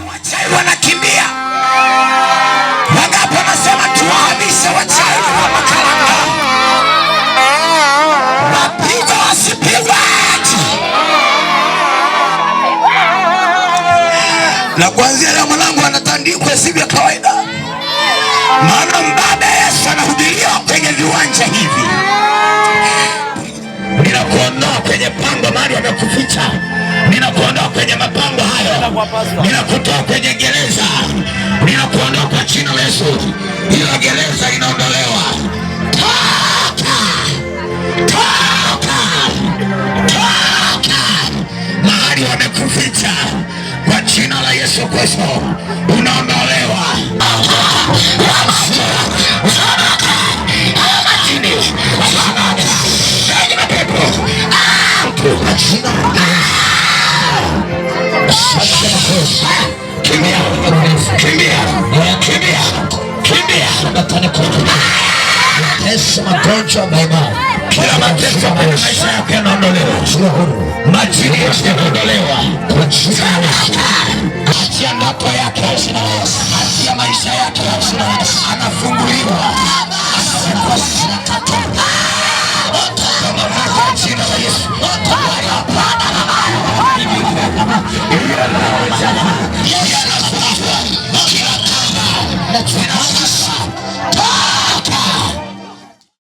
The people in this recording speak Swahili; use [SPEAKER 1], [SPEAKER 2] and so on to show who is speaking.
[SPEAKER 1] Wachawi wanakimbia. Wangapi wanasema tuwahamishe wachawi wa Makalanga? Wapigwe wasipigwe. Na kuanzia leo mwanangu anatandikwa sivyo kawaida. Maana mbaba Yesu anahubiria kwenye viwanja hivi. Ninakuondoa kwenye pango mahali wamekuficha. Ninakuondoa kwenye mapango hayo. Ninakutoa kwenye gereza. Ninakuondoa kwa jina la Yesu. Hilo gereza linaondolewa. Toka! Toka! Toka! Mahali wamekuficha. Kwa jina la Yesu Kristo unaondolewa. Kimbia, kimbia, kimbia, kimbia. Mateso, magonjwa, kila mateso kwenye maisha yako yanaondolewa. Majini yanaondolewa. Achia ndoto yake, achia maisha yake, anafunguliwa.